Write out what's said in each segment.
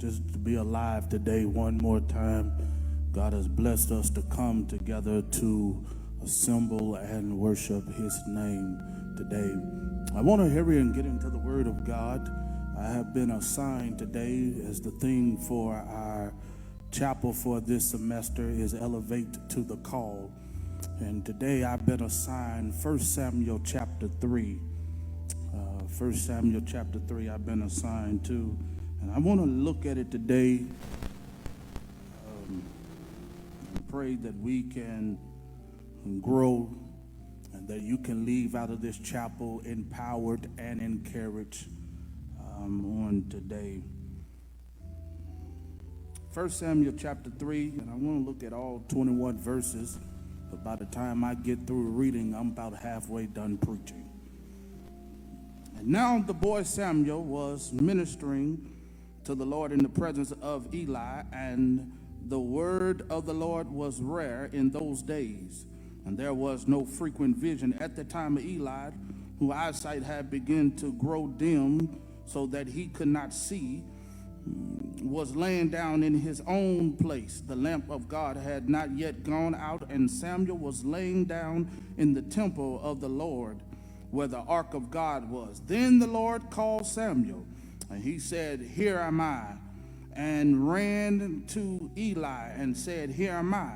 just to be alive today one more time. God has blessed us to come together to assemble and worship his name today. I want to hurry and get into the word of God. I have been assigned today as the theme for our chapel for this semester is Elevate to the Call. And today I've been assigned 1 Samuel chapter 3. 1 Samuel chapter 3 I've been assigned to. And I want to look at it today and pray that we can grow and that you can leave out of this chapel empowered and encouraged on today. 1 Samuel chapter 3, and I want to look at all 21 verses, but by the time I get through reading, I'm about halfway done preaching. And now the boy Samuel was ministering to the Lord in the presence of Eli, and the word of the Lord was rare in those days, and there was no frequent vision. At the time of Eli, whose eyesight had begun to grow dim so that he could not see, was laying down in his own place. The lamp of God had not yet gone out, and Samuel was laying down in the temple of the Lord, where the ark of God was. Then the Lord called Samuel, and he said, "Here am I," and ran to Eli and said, "Here am I,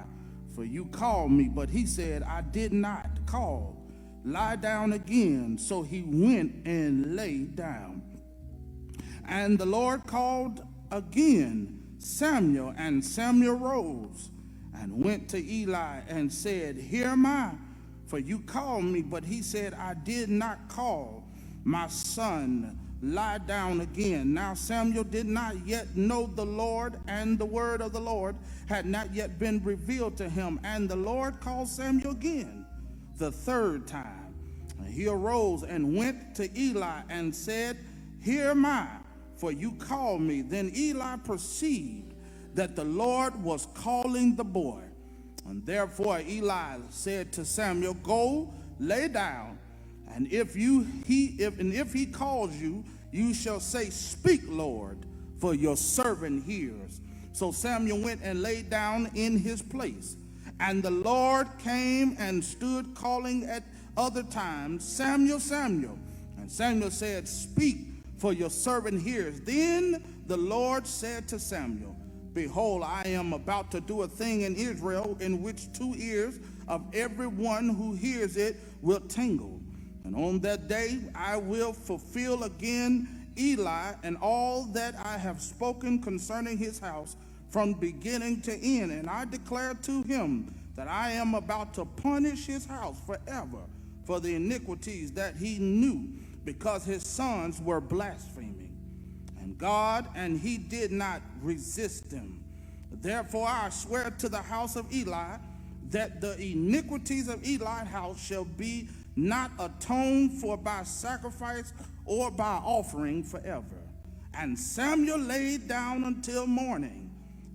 for you called me." But he said, "I did not call. Lie down again." So he went and lay down. And the Lord called again Samuel, and Samuel rose and went to Eli and said, "Here am I, for you called me." But he said, "I did not call. My son, lie down again." Now Samuel did not yet know the Lord, and the word of the Lord had not yet been revealed to him. And the Lord called Samuel again the third time. And he arose and went to Eli and said, "Here am I, for you called me." Then Eli perceived that the Lord was calling the boy. And therefore Eli said to Samuel, "Go, lay down, and if he calls you, you shall say, 'Speak, Lord, for your servant hears.'" So Samuel went and lay down in his place. And the Lord came and stood calling at other times, "Samuel, Samuel." And Samuel said, "Speak, for your servant hears." Then the Lord said to Samuel, "Behold, I am about to do a thing in Israel in which 2 ears of every one who hears it will tingle. And on that day I will fulfill again Eli and all that I have spoken concerning his house from beginning to end. And I declare to him that I am about to punish his house forever for the iniquities that he knew, because his sons were blaspheming. And he did not resist them. Therefore I swear to the house of Eli that the iniquities of Eli's house shall be not atoned for by sacrifice or by offering forever." And Samuel laid down until morning,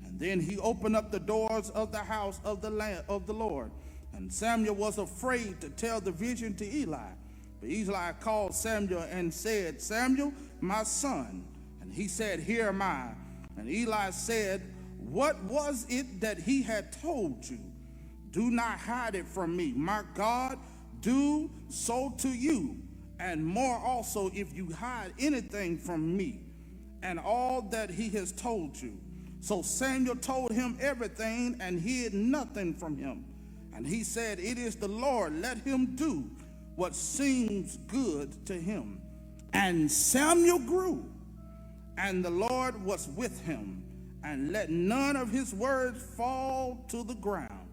and then he opened up the doors of the house of the Lord. And Samuel was afraid to tell the vision to Eli. But Eli called Samuel and said, "Samuel, my son." And he said, "Here am I." And Eli said, "What was it that he had told you? Do not hide it from me. My God, do so to you, and more also, if you hide anything from me, and all that he has told you." So Samuel told him everything and hid nothing from him. And he said, "It is the Lord. Let him do what seems good to him." And Samuel grew, and the Lord was with him, and let none of his words fall to the ground.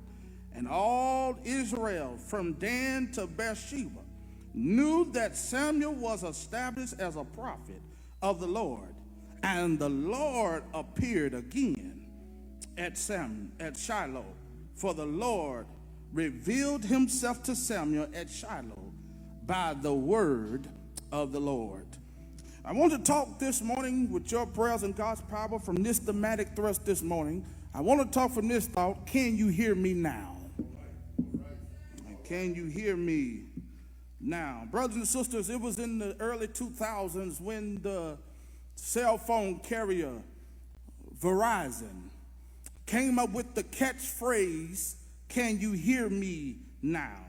And all Israel from Dan to Beersheba knew that Samuel was established as a prophet of the Lord. And the Lord appeared again at Shiloh, for the Lord revealed himself to Samuel at Shiloh by the word of the Lord. I want to talk this morning with your prayers and God's power from this thematic thrust this morning. I want to talk from this thought: can you hear me now? Can you hear me now? Brothers and sisters, it was in the early 2000s when the cell phone carrier Verizon came up with the catchphrase, "Can you hear me now?"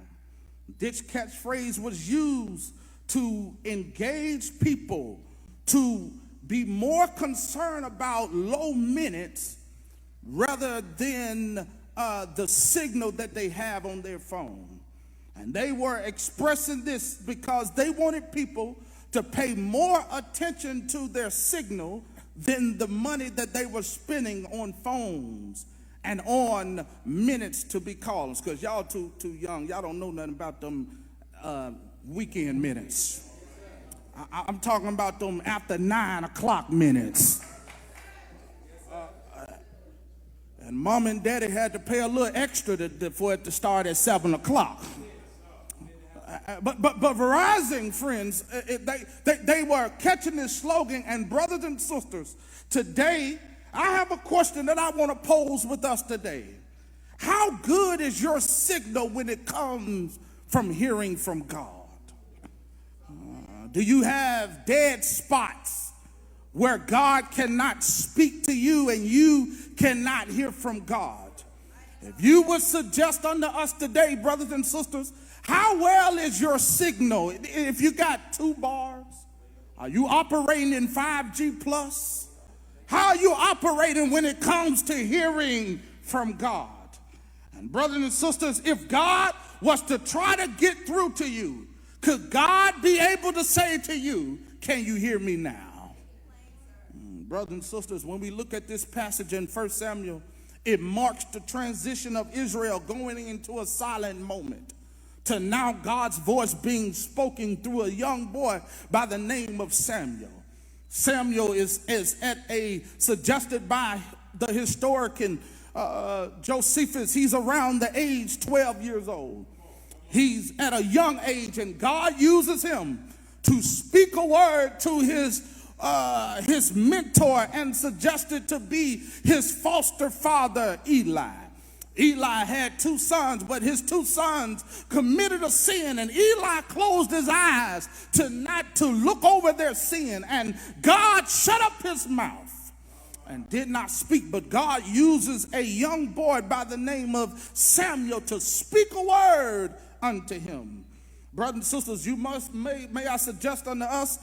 This catchphrase was used to engage people to be more concerned about low minutes rather than the signal that they have on their phone. And they were expressing this because they wanted people to pay more attention to their signal than the money that they were spending on phones and on minutes to be called. Because y'all too young. Y'all don't know nothing about them weekend minutes. I'm talking about them after 9 o'clock minutes. And mom and daddy had to pay a little extra for it to start at 7 o'clock. But Verizon, friends, they were catching this slogan. And brothers and sisters, today, I have a question that I want to pose with us today. How good is your signal when it comes from hearing from God? Do you have dead spots where God cannot speak to you and you cannot hear from God? If you would suggest unto us today, brothers and sisters, how well is your signal? If you got 2 bars, are you operating in 5G plus? How are you operating when it comes to hearing from God? And brothers and sisters, if God was to try to get through to you, could God be able to say to you, "Can you hear me now?" Brothers and sisters, when we look at this passage in 1 Samuel, it marks the transition of Israel going into a silent moment to now God's voice being spoken through a young boy by the name of Samuel. Samuel is suggested by the historian Josephus. He's around the age 12 years old. He's at a young age, and God uses him to speak a word to his mentor and suggested to be his foster father, Eli. Eli had 2 sons, but his 2 sons committed a sin, and Eli closed his eyes not to look over their sin, and God shut up his mouth and did not speak. But God uses a young boy by the name of Samuel to speak a word unto him. Brothers and sisters, may I suggest unto us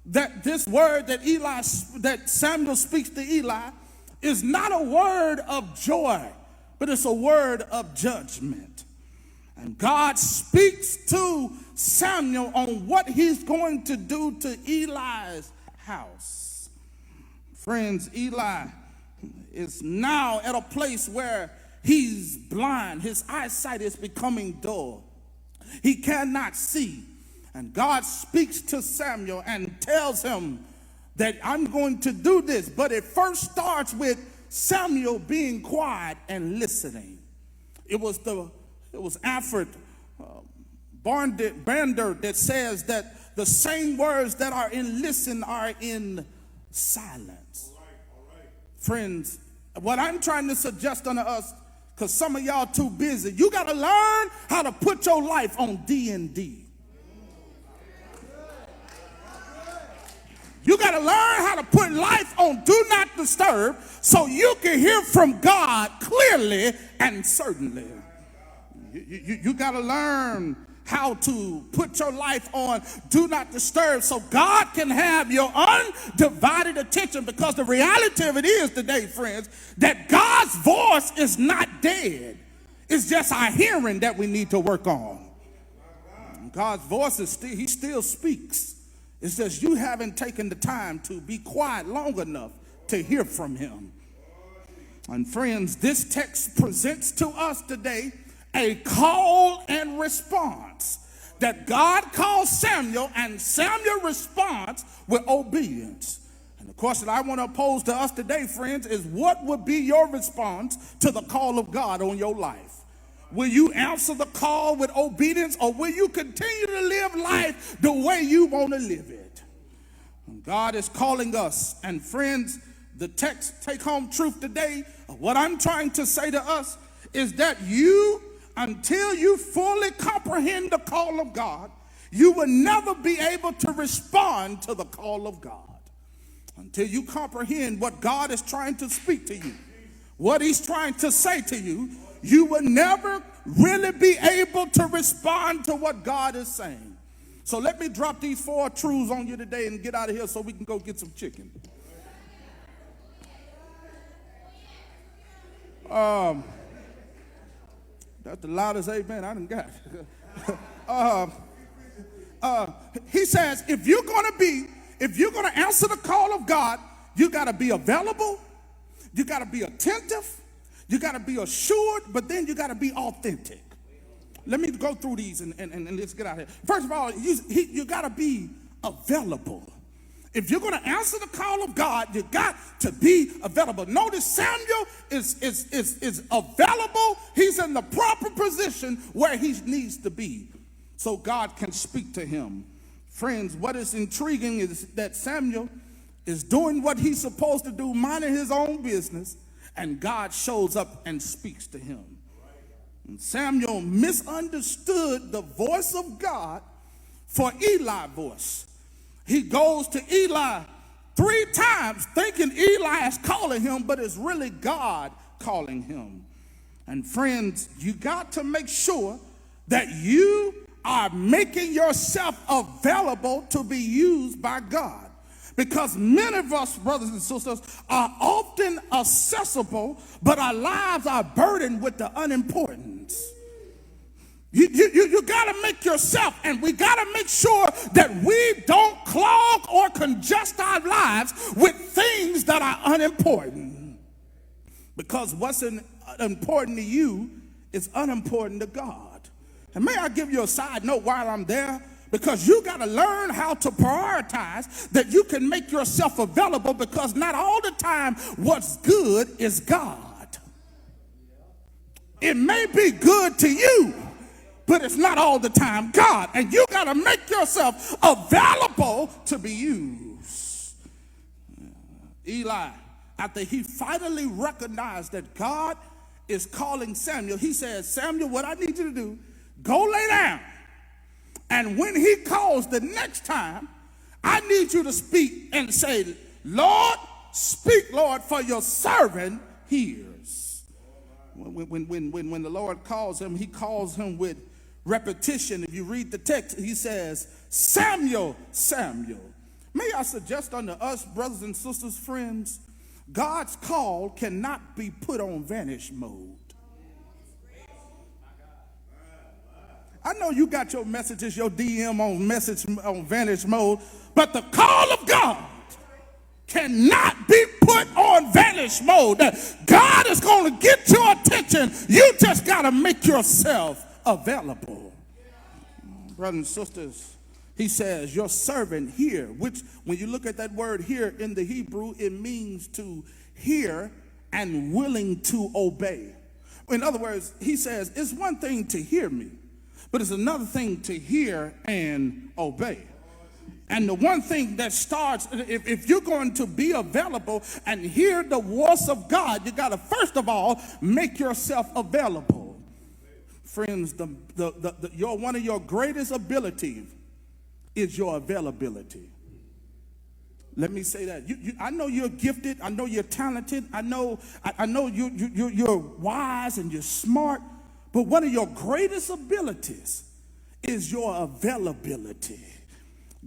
that this word that Samuel speaks to Eli is not a word of joy, but it's a word of judgment. And God speaks to Samuel on what he's going to do to Eli's house. Friends, Eli is now at a place where he's blind. His eyesight is becoming dull. He cannot see. And God speaks to Samuel and tells him that I'm going to do this. But it first starts with Samuel being quiet and listening. It was Alfred Bander that says that the same words that are in listen are in silence. All right. Friends, what I'm trying to suggest unto us, because some of y'all too busy, you got to learn how to put your life on D&D. You got to learn how to put life on do not disturb so you can hear from God clearly and certainly. You got to learn how to put your life on do not disturb so God can have your undivided attention, because the reality of it is today, friends, that God's voice is not dead. It's just our hearing that we need to work on. God's voice is he still speaks. It's just you haven't taken the time to be quiet long enough to hear from him. And friends, this text presents to us today a call and response, that God calls Samuel and Samuel responds with obedience. And the question I want to pose to us today, friends, is what would be your response to the call of God on your life? Will you answer the call with obedience, or will you continue to live life the way you want to live it? God is calling us. And friends, the text take home truth today, what I'm trying to say to us is that until you fully comprehend the call of God, you will never be able to respond to the call of God. until you comprehend what God is trying to speak to you, what he's trying to say to you, you will never really be able to respond to what God is saying. So let me drop these 4 truths on you today and get out of here so we can go get some chicken. That's the loudest amen I done got. He says, if you're going to answer the call of God, you got to be available, you got to be attentive, you got to be assured, but then you got to be authentic. Let me go through these and let's get out of here. First of all, you got to be available. If you're going to answer the call of God, you got to be available. Notice Samuel is available. He's in the proper position where he needs to be so God can speak to him. Friends, what is intriguing is that Samuel is doing what he's supposed to do, minding his own business, and God shows up and speaks to him. And Samuel misunderstood the voice of God for Eli's voice. He goes to Eli 3 times thinking Eli is calling him, but it's really God calling him. And friends, you got to make sure that you are making yourself available to be used by God. Because many of us, brothers and sisters, are often accessible, but our lives are burdened with the unimportance. You got to make yourself, and we got to make sure that we don't clog or congest our lives with things that are unimportant. Because what's important to you is unimportant to God. And may I give you a side note while I'm there? Because you got to learn how to prioritize that you can make yourself available, because not all the time what's good is God. It may be good to you, but it's not all the time God. And you got to make yourself available to be used. Eli, after he finally recognized that God is calling Samuel, he says, Samuel, what I need you to do, go lay down. And when he calls the next time, I need you to speak and say, Lord, speak, Lord, for your servant hears. When the Lord calls him, he calls him with repetition. If you read the text, he says, Samuel, Samuel. May I suggest unto us, brothers and sisters, friends, God's call cannot be put on vanish mode. I know you got your messages, your DM on vanish mode, but the call of God cannot be put on vanish mode. God is going to get your attention. You just got to make yourself available. Brothers and sisters, he says, your servant here, which when you look at that word here in the Hebrew, it means to hear and willing to obey. In other words, he says, it's one thing to hear me, but it's another thing to hear and obey. And the one thing that starts, if you're going to be available and hear the voice of God, you got to first of all make yourself available. Friends, one of your greatest abilities is your availability. Let me say that. I know you're gifted. I know you're talented. I know you're wise and you're smart. But one of your greatest abilities is your availability.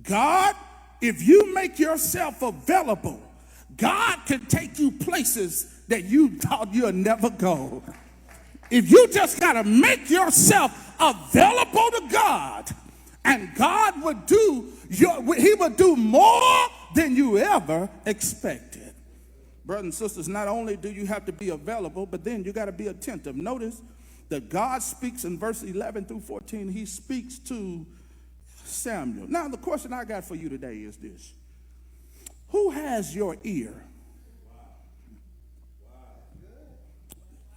God, if you make yourself available, God can take you places that you thought you'd never go. If you just got to make yourself available to God, and God would he would do more than you ever expected. Brothers and sisters, not only do you have to be available, but then you got to be attentive. Notice that God speaks in verse 11 through 14. He speaks to Samuel. Now, the question I got for you today is this. Who has your ear?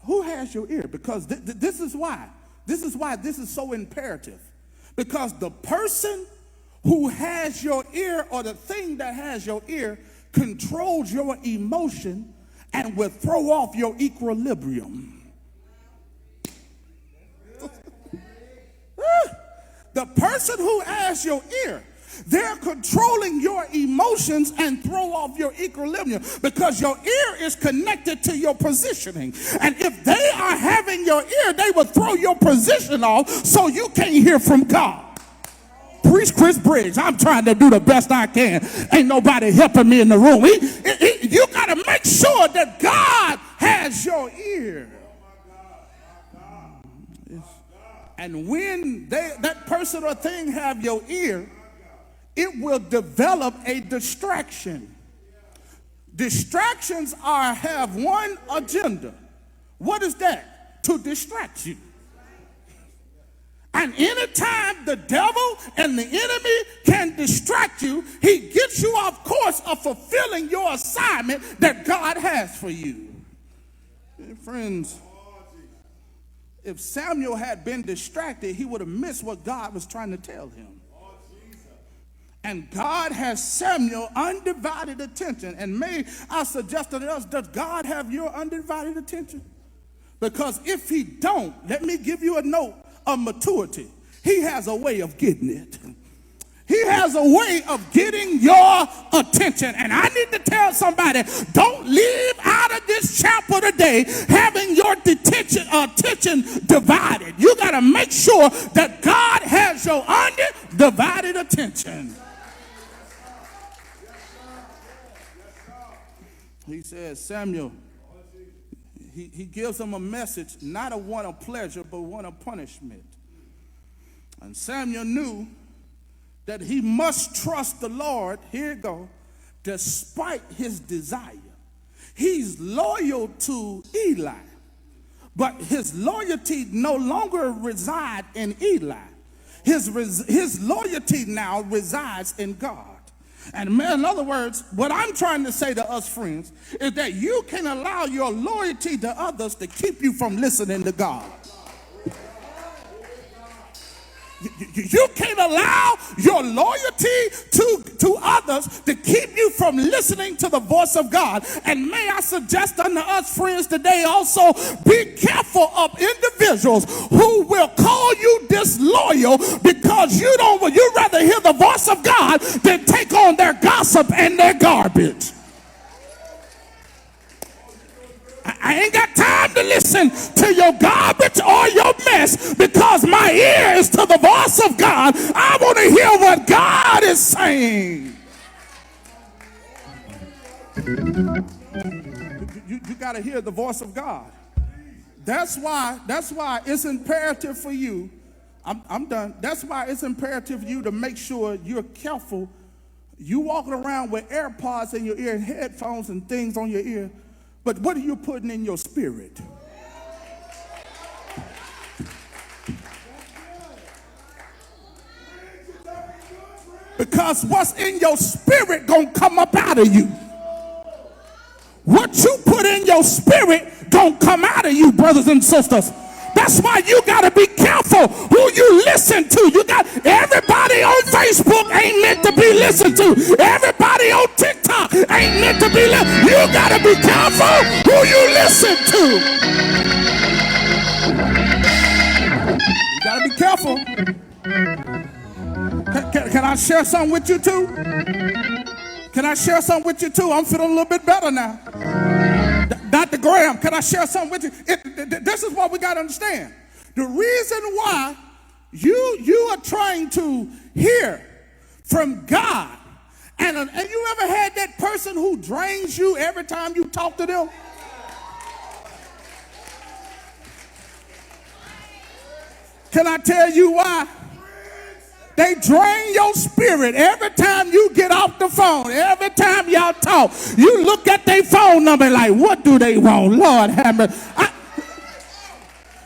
Who has your ear? Because this is why. This is so imperative. Because the person who has your ear, or the thing that has your ear, controls your emotion and will throw off your equilibrium. The person who has your ear They're controlling your emotions and throw off your equilibrium because your ear is connected to your positioning. And if they are having your ear, they will throw your position off so you can't hear from God. Preach Chris Briggs. I'm trying to do the best I can. Ain't nobody helping me in the room. You got to make sure that God has your ear. And when that person or thing have your ear, it will develop a distraction. Distractions have one agenda. What is that? To distract you. And anytime the devil and the enemy can distract you, he gets you off course of fulfilling your assignment that God has for you. Friends, if Samuel had been distracted, he would have missed what God was trying to tell him. And God has Samuel undivided attention. And may I suggest to us, does God have your undivided attention? Because if he don't, let me give you a note of maturity. He has a way of getting it. He has a way of getting your attention. And I need to tell somebody, don't leave out of this chapel today having your attention divided. You got to make sure that God has your undivided attention. He says, Samuel, he gives him a message, not a one of pleasure, but one of punishment. And Samuel knew that he must trust the Lord, here you go, despite his desire. He's loyal to Eli, but his loyalty no longer resides in Eli. His loyalty now resides in God. And in other words, what I'm trying to say to us friends is that you can allow your loyalty to others to keep you from listening to God. You can't allow your loyalty to others to keep you from listening to the voice of God. And may I suggest unto us friends today also, be careful of individuals who will call you disloyal because you'd rather hear the voice of God than take on their gossip and their garbage. I ain't got time to listen to your garbage or your mess because my ear is to the voice of God. I want to hear what God is saying. You got to hear the voice of God. That's why it's imperative for you. I'm done. That's why it's imperative for you to make sure you're careful. You walking around with AirPods in your ear and headphones and things on your ear. But what are you putting in your spirit? Because what's in your spirit gonna come up out of you. What you put in your spirit gonna come out of you, brothers and sisters. That's why you gotta be careful who you listen to. You got everybody on Facebook ain't meant to be listened to. Everybody on TikTok ain't meant to be listened. You gotta be careful who you listen to. You gotta be careful. Can I share something with you too? Can I share something with you too? I'm feeling a little bit better now. Dr. Graham, can I share something with you? This is what we got to understand. The reason why you are trying to hear from God, and you ever had that person who drains you every time you talk to them? Can I tell you why? They drain your spirit every time you get off the phone. Every time y'all talk, you look at their phone number like, what do they want? Lord have mercy.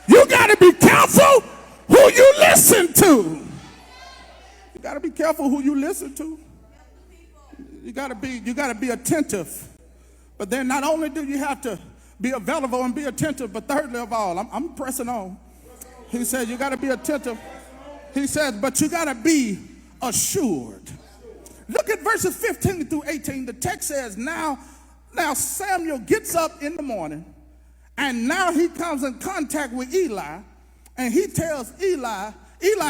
You got to be careful who you listen to. You got to be careful who you listen to. You got to be attentive. But then not only do you have to be available and be attentive, but thirdly of all, I'm pressing on. He said you got to be attentive. He says, but you got to be assured. Look at verses 15 through 18. The text says, now Samuel gets up in the morning, and now he comes in contact with Eli, and he tells Eli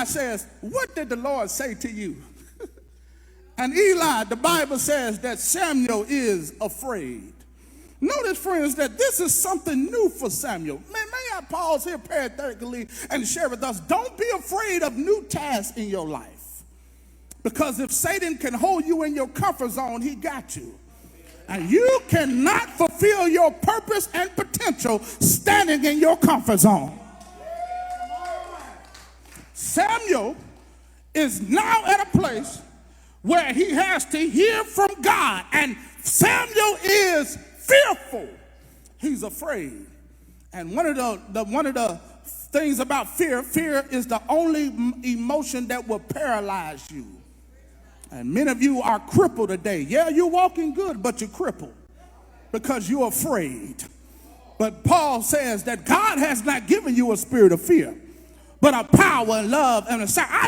says, what did the Lord say to you? And Eli, the Bible says that Samuel is afraid. Notice, friends, that this is something new for Samuel. May I pause here parenthetically and share with us, don't be afraid of new tasks in your life. Because if Satan can hold you in your comfort zone, he got you. And you cannot fulfill your purpose and potential standing in your comfort zone. Samuel is now at a place where he has to hear from God, and Samuel is fearful. He's afraid. And one of the things about fear is the only emotion that will paralyze you. And many of you are crippled today. Yeah, you're walking good, but you're crippled because you're afraid. But Paul says that God has not given you a spirit of fear, but a power and love and a sound. I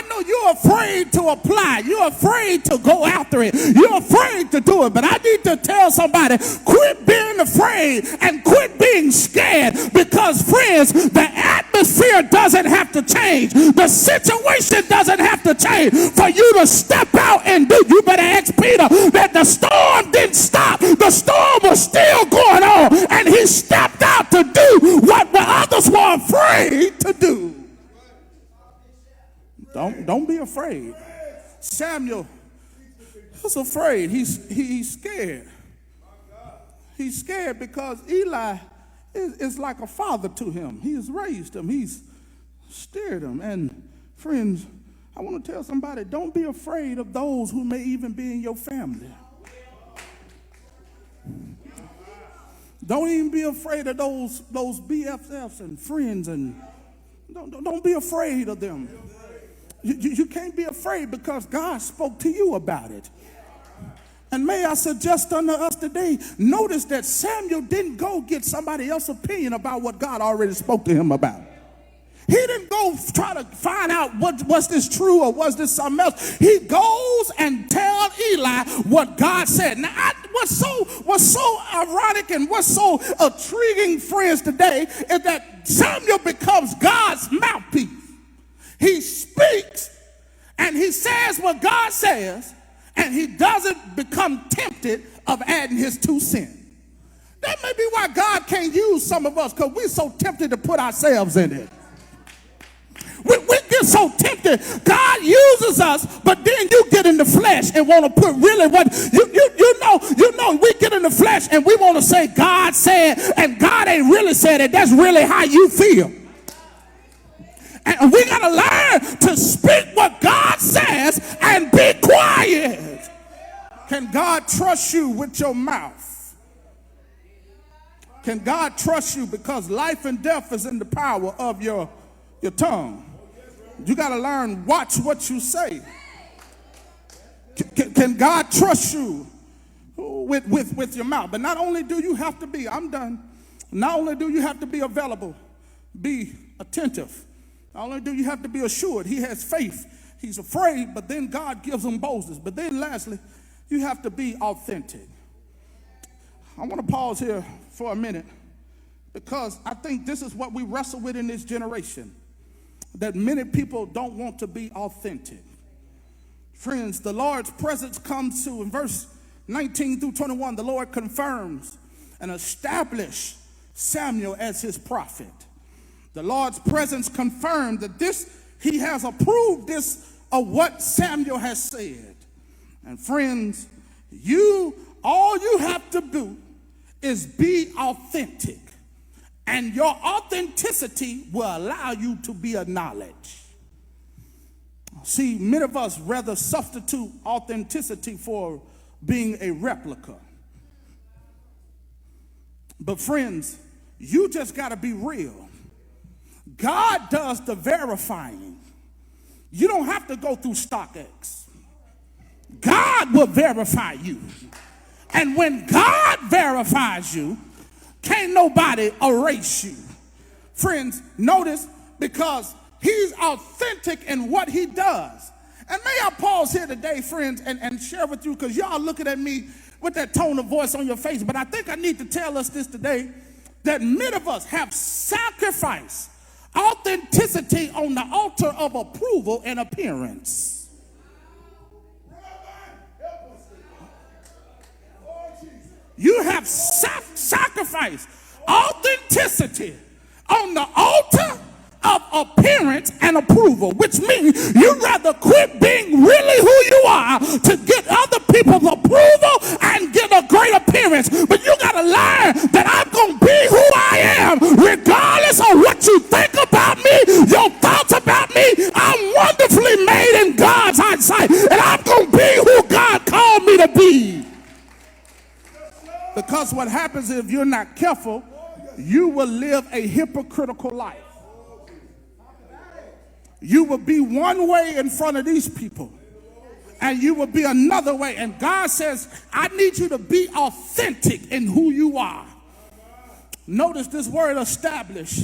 know you're afraid to apply. You're afraid to go after it. You're afraid to do it. But I need to tell somebody, quit being afraid and quit being scared. Because, friends, the atmosphere doesn't have to change. The situation doesn't have to change for you to step out and do. You better ask Peter that the storm didn't stop. The storm was still going on. And he stepped out to do what the others were afraid to do. Don't be afraid. Samuel is afraid. He's scared. He's scared because Eli is like a father to him. He has raised him. He's steered him. And friends, I want to tell somebody, don't be afraid of those who may even be in your family. Don't even be afraid of those BFFs and friends, and don't be afraid of them. You can't be afraid because God spoke to you about it. And may I suggest unto us today, notice that Samuel didn't go get somebody else's opinion about what God already spoke to him about. He didn't go try to find out was this true or was this something else. He goes and tells Eli what God said. Now, what's so ironic and what's so intriguing, friends, today is that Samuel becomes God's mouthpiece. He speaks and he says what God says, and he doesn't become tempted of adding his 2 cents. That may be why God can't use some of us, because we're so tempted to put ourselves in it. We get so tempted. God uses us, but then you get in the flesh and want to put really what you know. We get in the flesh and we want to say God said, and God ain't really said it. That's really how you feel. And we got to learn to speak what God says and be quiet. Can God trust you with your mouth? Can God trust you? Because life and death is in the power of your tongue. You got to learn, watch what you say. Can God trust you with your mouth? But not only do you have to be, I'm done. Not only do you have to be available, be attentive. Not only do you have to be assured, he has faith. He's afraid, but then God gives him boldness. But then lastly, you have to be authentic. I want to pause here for a minute because I think this is what we wrestle with in this generation, that many people don't want to be authentic. Friends, the Lord's presence comes to, in verse 19 through 21, the Lord confirms and establishes Samuel as his prophet. The Lord's presence confirmed that he has approved this of what Samuel has said. And friends, all you have to do is be authentic. And your authenticity will allow you to be acknowledged. See, many of us rather substitute authenticity for being a replica. But friends, you just got to be real. God does the verifying. You don't have to go through StockX. God will verify you. And when God verifies you, can't nobody erase you. Friends, notice, because he's authentic in what he does. And may I pause here today, friends, and share with you, because y'all looking at me with that tone of voice on your face. But I think I need to tell us this today, that many of us have sacrificed authenticity on the altar of approval and appearance. You have sacrificed authenticity on the altar of appearance and approval, which means you'd rather quit being really who you are to get other people's approval and get a great appearance. But you got to learn that I'm going to be who I am, regardless of what you think about me, your thoughts about me. I'm wonderfully made in God's eyesight, and I'm going to be who God called me to be. Because what happens if you're not careful, you will live a hypocritical life. You will be one way in front of these people, and you will be another way. And God says, I need you to be authentic in who you are. Notice this word establish.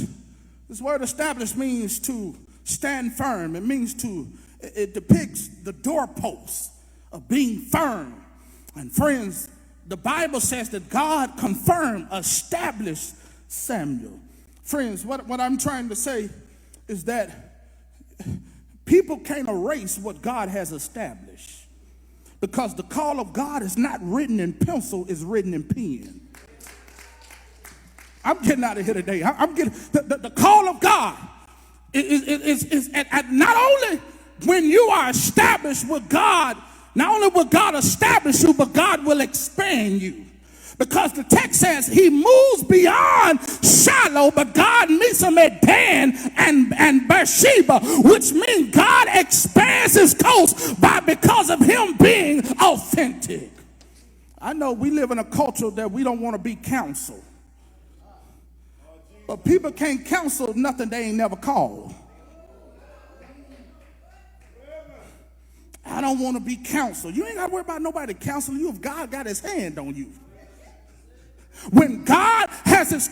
This word establish means to stand firm. It depicts the doorpost of being firm. And friends, the Bible says that God confirmed, established Samuel. Friends, what I'm trying to say is that people can't erase what God has established, because the call of God is not written in pencil, it's written in pen. I'm getting out of here today. I'm getting the call of God is not only when you are established with God, not only will God establish you, but God will expand you. Because the text says he moves beyond Shiloh, but God meets him at Dan and Beersheba, which means God expands his coast because of him being authentic. I know we live in a culture that we don't want to be counseled. But people can't counsel nothing they ain't never called. I don't want to be counseled. You ain't got to worry about nobody counseling you if God got his hand on you. When God has his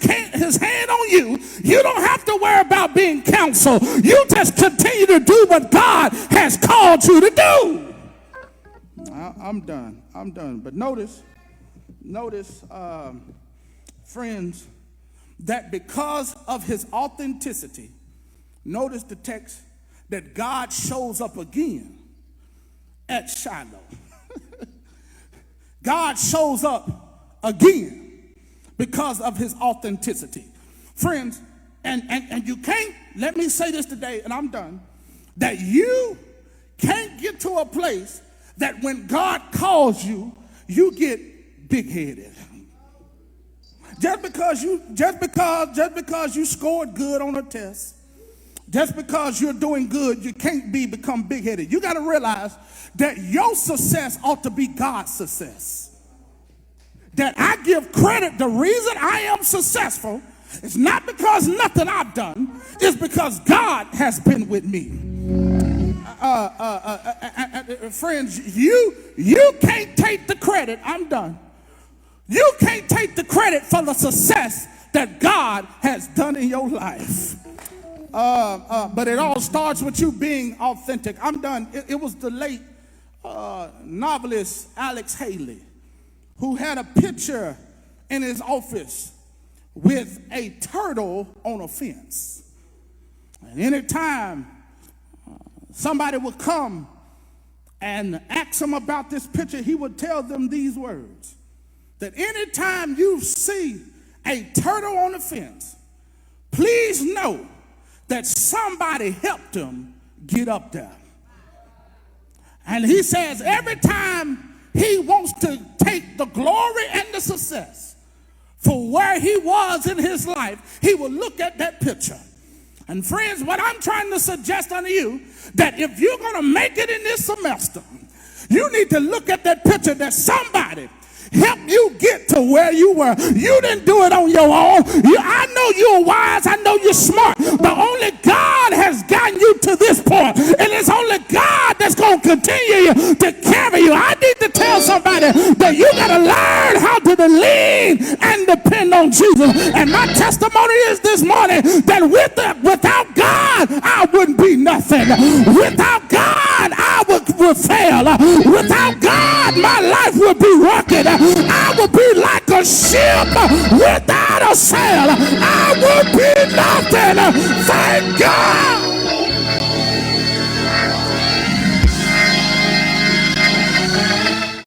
hand on you, you don't have to worry about being counseled. You just continue to do what God has called you to do. I'm done. But notice, friends, that because of his authenticity, notice the text that God shows up again at Shiloh. God shows up again because of his authenticity. Friends, and you can't, let me say this today, and I'm done, that you can't get to a place that when God calls you, you get big-headed. Just because you scored good on a test, just because you're doing good, you can't become big-headed. You got to realize that your success ought to be God's success. That I give credit, the reason I am successful is not because nothing I've done, it's because God has been with me. Friends, you can't take the credit. I'm done. You can't take the credit for the success that God has done in your life. But it all starts with you being authentic. I'm done. It was the late novelist Alex Haley who had a picture in his office with a turtle on a fence. And anytime somebody would come and ask him about this picture, he would tell them these words: that anytime you see a turtle on the fence, please know that somebody helped him get up there. And he says every time he wants to take the glory and the success for where he was in his life, he will look at that picture. And friends, what I'm trying to suggest unto you, that if you're going to make it in this semester, you need to look at that picture that somebody help you get to where you were. You didn't do it on your own. I know you're wise. I know you're smart. But only God has gotten you to this point. And it's only God that's going to continue to carry you. I need to tell somebody that you got to learn how to lean and depend on Jesus. And my testimony is this morning that without God, I wouldn't be nothing. Without God, I would fail. Without God, my life would be rugged. I would be like a ship without a sail. I would be nothing. Thank God.